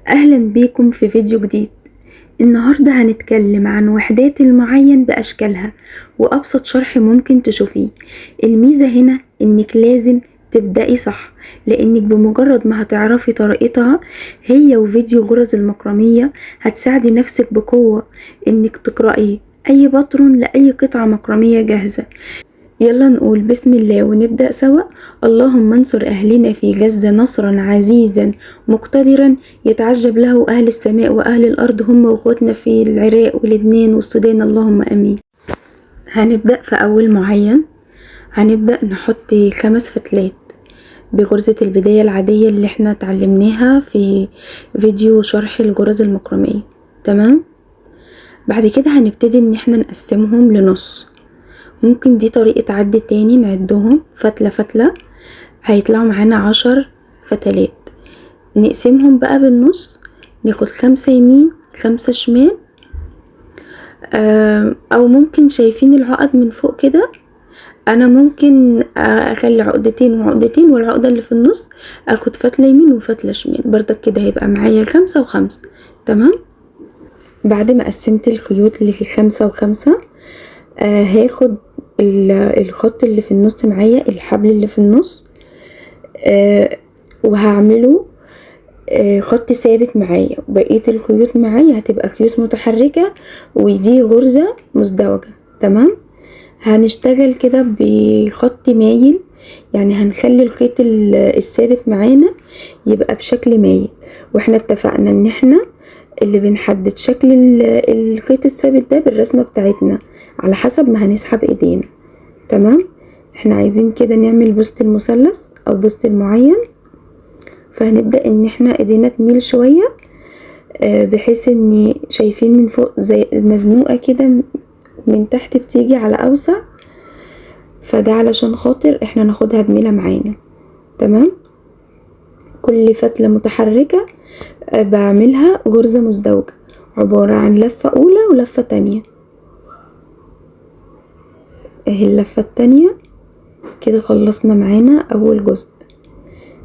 أهلا بيكم في فيديو جديد. النهاردة هنتكلم عن وحدات المعين بأشكالها وأبسط شرح ممكن تشوفيه. الميزة هنا إنك لازم تبدأي صح، لأنك بمجرد ما هتعرفي طريقتها هي وفيديو غرز المكرمية هتساعدي نفسك بقوة إنك تقرأي أي باترون لأي قطعة مكرمية جاهزة. يلا نقول بسم الله ونبدأ سوا. اللهم انصر أهلنا في غزة نصرا عزيزا مقتدرا يتعجب له أهل السماء وأهل الأرض هم وأخواتنا في العراق ولبنان والسودان، اللهم أمين. هنبدأ في أول معين، هنبدأ نحط 5 فتلات بغرزة البداية العادية اللي احنا اتعلمناها في فيديو شرح الغرز المكرمية. تمام. بعد كده هنبتدي ان احنا نقسمهم لنص. ممكن دي طريقة عد تاني، نعدهم فتلة فتلة هيطلعوا معانا 10 فتلات. نقسمهم بقى بالنص، ناخد 5 يمين 5 شمال، او ممكن شايفين العقد من فوق كده، انا ممكن اخلي عقدتين وعقدتين والعقدة اللي في النص اخد فتلة يمين وفتلة شمال، برضك كده هيبقى معايا 5 و5. تمام. بعد ما قسمت الخيوط اللي في 5 و5 هاخد الخط اللي في النص معايا، الحبل اللي في النص، وهعمله خط ثابت معايا، وبقية الخيوط معايا هتبقى خيوط متحركة ودي غرزة مزدوجة. تمام. هنشتغل كده بخط مايل، يعني هنخلي الخيط الثابت معانا يبقى بشكل مايل، واحنا اتفقنا ان احنا اللي بنحدد شكل الخيط الثابت ده بالرسمة بتاعتنا على حسب ما هنسحب ايدينا. تمام. احنا عايزين كده نعمل بوست المثلث او بوست المعين، فهنبدأ ان احنا ايدينا تميل شوية بحيث ان شايفين من فوق زي مزنوقة كده، من تحت بتيجي على اوسع، فده علشان خاطر احنا ناخدها بميلة معانا. تمام. كل فتلة متحركة بعملها غرزة مزدوجة عبارة عن لفة اولى ولفة تانية. اهي اللفة التانية كده خلصنا معانا اول جزء.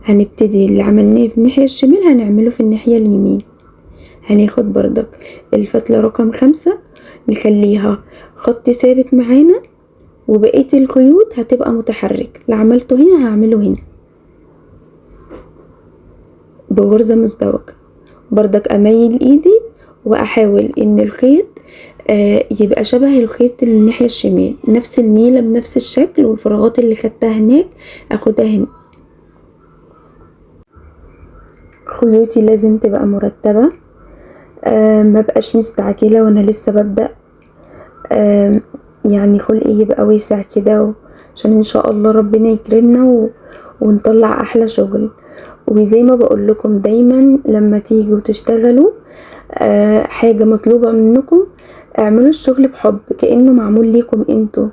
هنبتدي اللي عملناه في الناحية الشمال هنعمله في الناحية اليمين. هناخد بردك الفتلة رقم 5 نخليها خط ثابت معانا، وبقية الخيوط هتبقى متحرك، اللي عملته هنا هعمله هنا بغرزة مزدوجة. بردك اميل ايدي واحاول ان الخيط يبقى شبه الخيط اللي الناحية الشمال، نفس الميلة بنفس الشكل، والفراغات اللي خدتها هناك اخدها هنا. خيوطي لازم تبقى مرتبة، ما بقاش مستعجلة وانا لسه ببدأ، يعني خلقي يبقى واسع كده عشان ان شاء الله ربنا يكرمنا ونطلع احلى شغل. وزي ما بقول لكم دايما لما تيجوا تشتغلوا حاجة مطلوبة منكم اعملوا الشغل بحب كأنه معمول ليكم انتوا،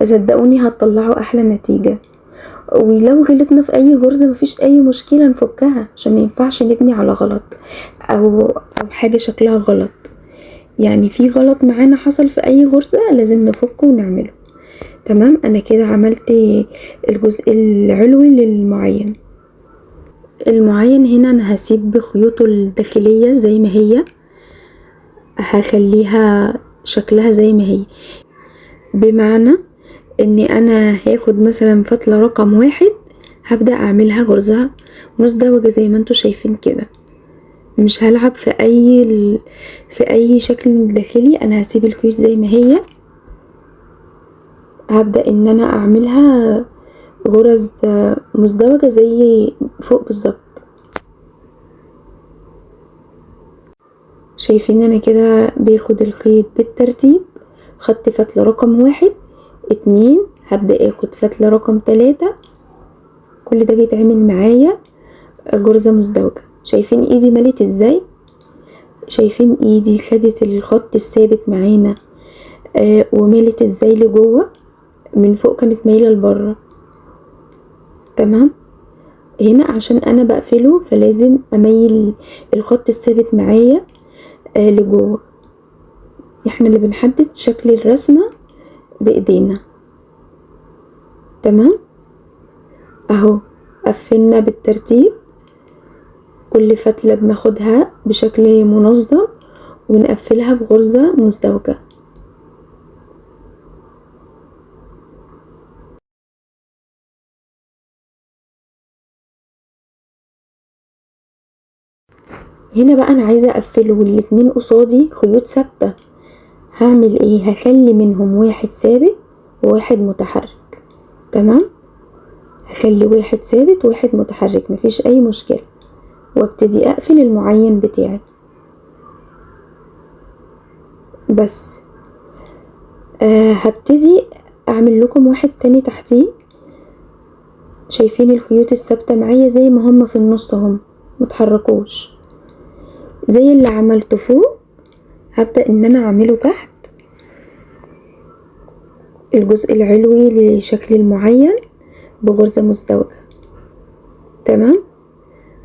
صدقوني هتطلعوا احلى نتيجة. ولو غلطنا في اي غرزة مفيش اي مشكلة نفكها، عشان مينفعش نبني على غلط او حاجة شكلها غلط. يعني في غلط معانا حصل في اي غرزة لازم نفكه ونعمله. تمام. انا كده عملت الجزء العلوي للمعين. المعين هنا انا هسيب بخيوطه الداخلية زي ما هي، هخليها شكلها زي ما هي، بمعنى اني انا هاخد مثلا فتلة رقم 1 هبدأ اعملها غرزة مزدوجة زي ما انتوا شايفين كده، مش هلعب في اي شكل داخلي، انا هسيب الخيوط زي ما هي. هبدأ ان انا اعملها غرز مزدوجة زي فوق بالظبط. شايفين انا كده باخد الخيط بالترتيب، خدت فتلة رقم 1 2 هبدأ اخد فتلة رقم 3، كل ده بيتعمل معايا غرزة مزدوجة. شايفين ايدي ملت ازاي، شايفين ايدي خدت الخط الثابت معانا وملت ازاي لجوه، من فوق كانت مايلة لبره. تمام. هنا عشان انا بقفله فلازم اميل الخط الثابت معايا لجوه. احنا اللي بنحدد شكل الرسمة بايدينا. تمام. اهو قفلنا بالترتيب كل فتلة بناخدها بشكل منظم ونقفلها بغرزة مزدوجة. هنا بقى انا عايزة اقفله والاتنين قصادي خيوط ثابتة. هعمل ايه؟ هخلي منهم واحد ثابت وواحد متحرك. تمام، هخلي واحد ثابت وواحد متحرك، مفيش اي مشكلة، وابتدي اقفل المعين بتاعي. بس هبتدي اعمل لكم واحد تاني تحتيه. شايفين الخيوط الثابتة معايا زي ما هما في النص هم متحركوش، زي اللي عملته فوق هبدأ ان انا اعمله تحت الجزء العلوي لشكل المعين بغرزة مزدوجة. تمام،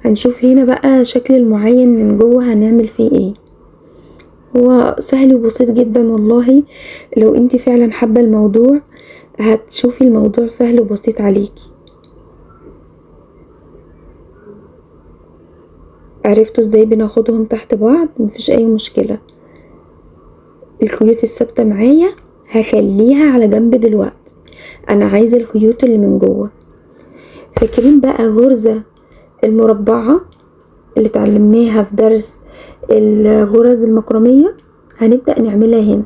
هنشوف هنا بقى شكل المعين من جوه هنعمل فيه ايه. هو سهل وبسيط جدا والله، لو انت فعلا حابة الموضوع هتشوفي الموضوع سهل وبسيط عليكي. عرفتوا ازاي بناخدهم تحت بعض؟ مفيش اي مشكلة. الخيوط الثابتة معايا هخليها على جنب دلوقتي، انا عايزة الخيوط اللي من جوه. فاكرين بقى غرزة المربعة اللي اتعلمناها في درس الغرز المكرمية؟ هنبدأ نعملها هنا.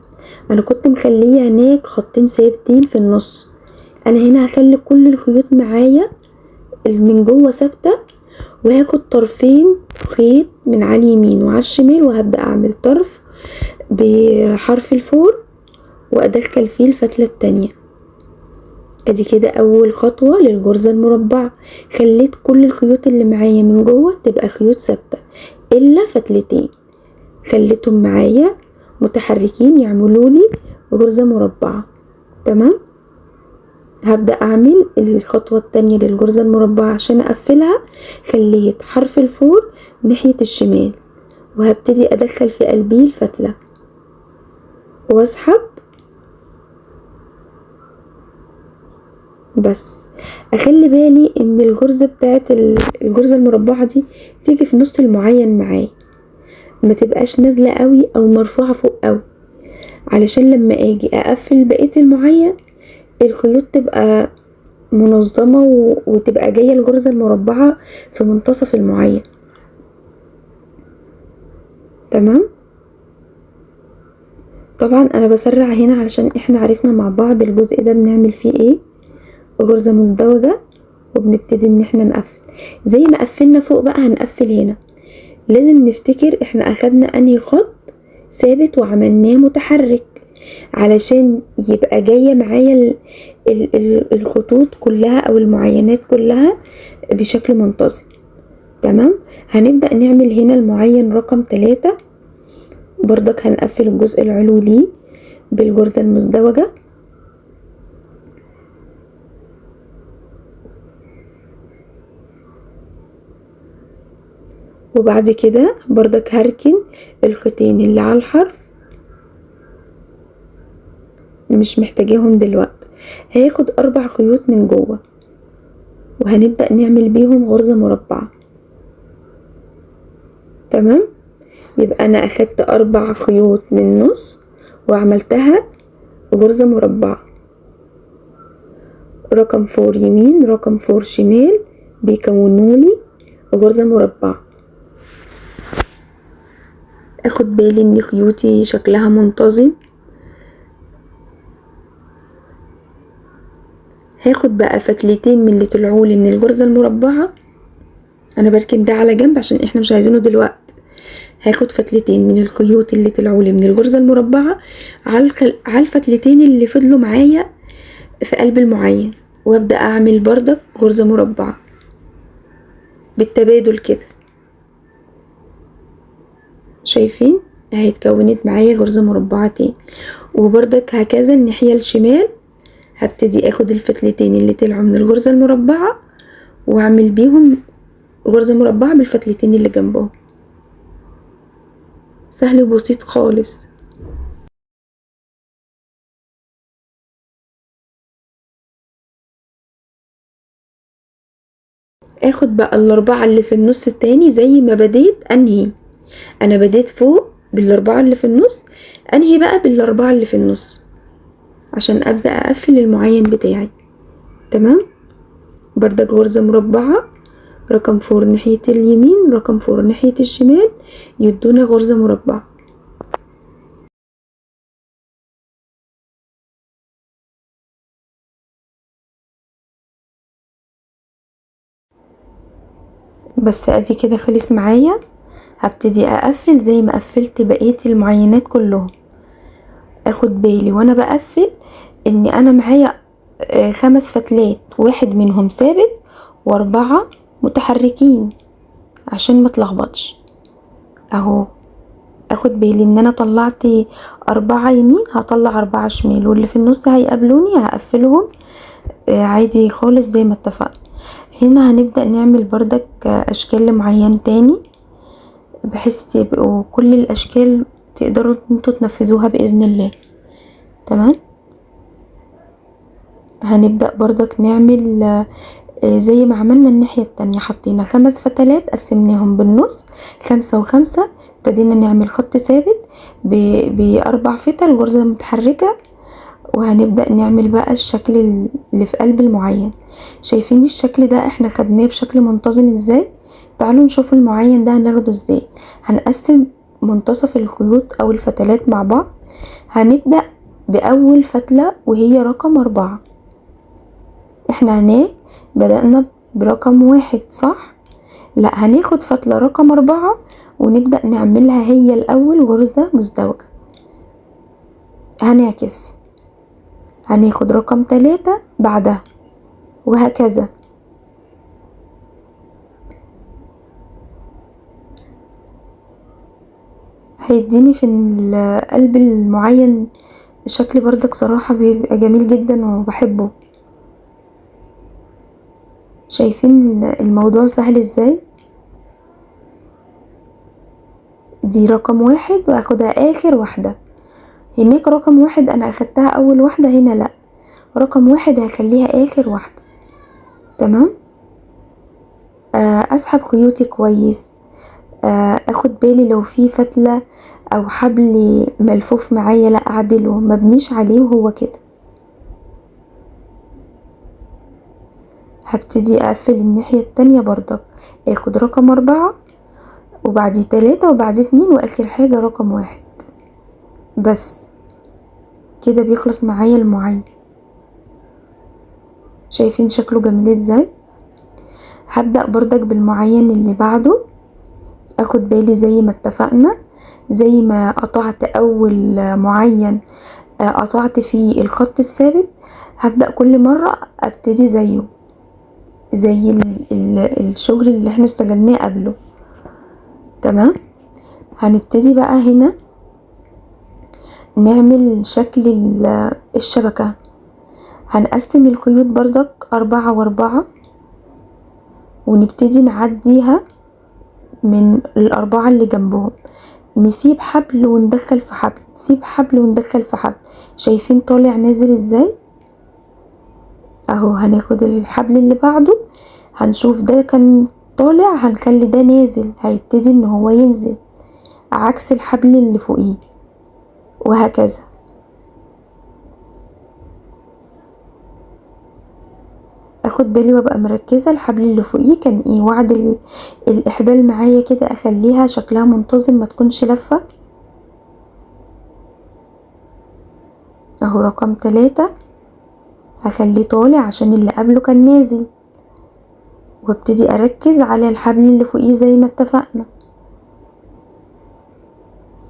انا كنت مخلية هناك خطين ثابتين في النص، انا هنا هخلي كل الخيوط معايا من جوه ثابتة، وهاخد طرفين خيط من على اليمين وعلى الشمال، وهبدأ اعمل طرف بحرف الفور وادخل فيه الفتلة التانية. ادي كده اول خطوة للغرزة المربعة، خليت كل الخيوط اللي معايا من جوه تبقى خيوط ثابتة الا فتلتين خليتهم معايا متحركين يعملوا لي غرزة مربعة. تمام، هبدأ اعمل الخطوة التانية للغرزة المربعة عشان اقفلها. خليت حرف الفور ناحية الشمال، وهبتدي ادخل في قلبي الفتلة واسحب. بس اخلي بالي ان الغرزة بتاعت الغرزة المربعة دي تيجي في نص المعين معايا، ما تبقاش نازلة قوي او مرفوعة فوق قوي، علشان لما اجي اقفل بقية المعين الخيوط تبقى منظمة وتبقى جاية الغرزة المربعة في منتصف المعين. تمام، طبعا انا بسرع هنا علشان احنا عرفنا مع بعض الجزء ده بنعمل فيه ايه. غرزة مزدوجة وبنبتدي ان احنا نقفل زي ما قفلنا فوق بقى هنقفل هنا. لازم نفتكر احنا اخدنا انهي خط ثابت وعملناه متحرك علشان يبقى جاية معايا الخطوط كلها او المعينات كلها بشكل منتظم. تمام، هنبدأ نعمل هنا المعين رقم 3، برضك هنقفل الجزء العلوي ليه بالغرزة المزدوجة. وبعد كده برضك هركن الخيطين اللي على الحرف، مش محتاجاهم دلوقتي. هاخد 4 خيوط من جوه وهنبدأ نعمل بيهم غرزة مربعة. تمام، يبقى انا اخدت 4 خيوط من النص وعملتها غرزة مربعة، رقم 4 يمين رقم 4 شمال بيكونولي غرزة مربعة. اخد بالي ان خيوطي شكلها منتظم. هاخد بقى فتلتين من اللي طلعولي من الغرزة المربعة، انا بركن ده على جنب عشان احنا مش عايزينه دلوقتي. هاخد فتلتين من الخيوط اللي طلعولي من الغرزة المربعة على الفتلتين اللي فضلوا معايا في قلب المعين، وابدأ اعمل بردك غرزة مربعة بالتبادل كده. شايفين اهي اتكونت معايا غرزة مربعة تاني، وبردك هكذا الناحية الشمال هبتدي اخد الفتلتين اللي طلعوا من الغرزة المربعة واعمل بيهم غرزة مربعة بالفتلتين اللي جنبهم. سهل وبسيط خالص. اخد بقى الاربعة اللي في النص التاني زي ما بديت انهي. انا بديت فوق بالاربعة اللي في النص، انهي بقى بالاربعة اللي في النص عشان ابدأ اقفل المعين بتاعي. تمام. بردك غرزة مربعة، رقم 4 ناحية اليمين، رقم 4 ناحية الشمال، يدونا غرزة مربعة. بس ادي كده خلص معايا. هبتدي اقفل زي ما قفلت بقية المعينات كلهم. اخد بالي وانا بقفل ان انا معايا 5 فتلات، واحد منهم ثابت و4 متحركين عشان ما تلخبطش اهو. اخد بالي ان انا طلعت 4 يمين، هطلع 4 شمال، واللي في النص هيقابلوني هقفلهم عادي خالص زي ما اتفقنا. هنا هنبدأ نعمل بردك اشكال معين تاني بحيث يبقوا كل الاشكال تقدروا انتوا تنفذوها بإذن الله. تمام. هنبدأ بردك نعمل زي ما عملنا الناحية التانية، حطينا 5 فتلات قسمناهم بالنص 5 و5، ابتدينا نعمل خط ثابت ب4 فتل غرزة متحركة، وهنبدأ نعمل بقى الشكل اللي في قلب المعين. شايفين الشكل ده احنا خدناه بشكل منتظم ازاي؟ تعالوا نشوف المعين ده هناخده ازاي. هنقسم منتصف الخيوط او الفتلات مع بعض. هنبدأ بأول فتلة وهي رقم 4. احنا هناك بدأنا برقم 1 صح؟ لا، هناخد فتلة رقم 4 ونبدأ نعملها هي الأول غرزة مزدوجة. هنعكس، هناخد رقم 3 بعدها وهكذا. هيديني في قلب المعين شكل بردك صراحة بيبقى جميل جدا وبحبه. شايفين الموضوع سهل ازاي؟ دي رقم 1 واخدها اخر واحدة. هناك رقم 1 انا اخدتها اول واحدة، هنا لا، رقم 1 هخليها اخر واحدة. تمام. اسحب خيوطي كويس، اخد بالي لو في فتلة او حبل ملفوف معايا لا اعدله، مبنيش عليه وهو كده. هبتدي اقفل الناحية التانية بردك، اخد رقم 4 وبعديه 3 وبعديه 2 واخر حاجة رقم 1. بس كده بيخلص معايا المعين. شايفين شكله جميل ازاي؟ هبدأ بردك بالمعين اللي بعده. اخد بالي زي ما اتفقنا، زي ما قطعت اول معين قطعت فيه الخط الثابت، هبدأ كل مرة ابتدي زيه، زي الشغل اللي احنا اشتغلناه قبله. تمام. هنبتدي بقى هنا نعمل شكل الشبكة. هنقسم الخيوط بردك 4 و4 ونبتدي نعديها من الأربعة اللي جنبهم، نسيب حبل وندخل في حبل، نسيب حبل وندخل في حبل. شايفين طالع نازل ازاي اهو؟ هناخد الحبل اللي بعده، هنشوف ده كان طالع، هنخلي ده نازل، هيبتدي ان هو ينزل عكس الحبل اللي فوقيه وهكذا. اخد بالي وابقى مركزة الحبل اللي فوقيه كان ايه، وعد الاحبال معايا كده اخليها شكلها منتظم ما تكونش لفة اهو. رقم 3 هخليه طالع عشان اللي قبله كان نازل، وابتدي اركز على الحبل اللي فوقيه زي ما اتفقنا.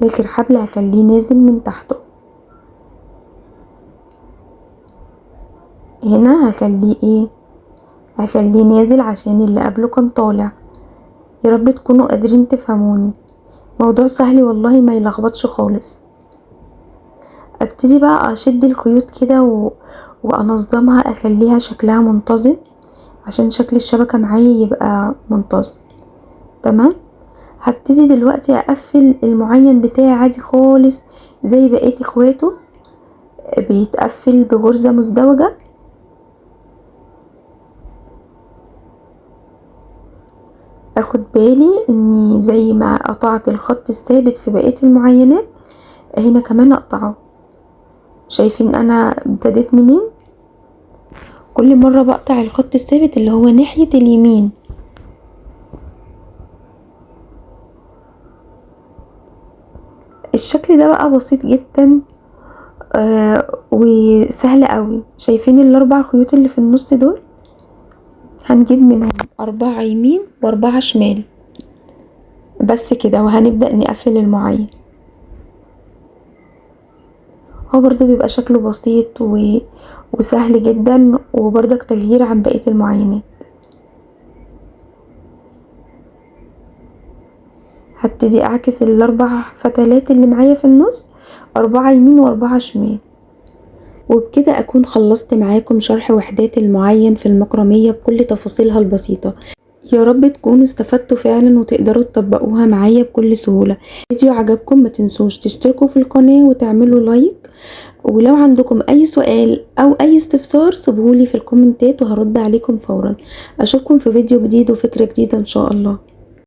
اخر حبل هخليه نازل من تحته، هنا هخليه ايه، هخليه نازل عشان اللي قبله كان طالع. يا رب تكونوا قادرين تفهموني، موضوع سهل والله ما يلخبطش خالص. ابتدي بقى اشد الخيوط كده وانظمها، اخليها شكلها منتظم عشان شكل الشبكة معايا يبقى منتظم. تمام. هبتدي دلوقتي اقفل المعين بتاعي عادي خالص زي بقية اخواته، بيتقفل بغرزة مزدوجة. اخد بالي اني زي ما قطعت الخط الثابت في بقية المعينات هنا كمان اقطعه. شايفين انا ابتديت منين؟ كل مرة بقطع الخط الثابت اللي هو ناحية اليمين. الشكل ده بقى بسيط جدا وسهل قوي. شايفين الاربع خيوط اللي في النص دول؟ هنجيب منهم 4 يمين و4 شمال بس كده، وهنبدأ نقفل المعين. هو برضو بيبقى شكله بسيط وسهل جدا، وبرضك تغيير عن بقية المعينات. هبتدي اعكس الاربع فتلات اللي معايا في النص، 4 يمين و4 شمال. وبكده اكون خلصت معاكم شرح وحدات المعين في المكرمية بكل تفاصيلها البسيطة. يا رب تكونوا استفدتوا فعلا وتقدروا تطبقوها معايا بكل سهولة. الفيديو عجبكم ما تنسوش تشتركوا في القناة وتعملوا لايك، ولو عندكم اي سؤال او اي استفسار سيبوهولي في الكومنتات وهرد عليكم فورا. اشوفكم في فيديو جديد وفكرة جديدة ان شاء الله.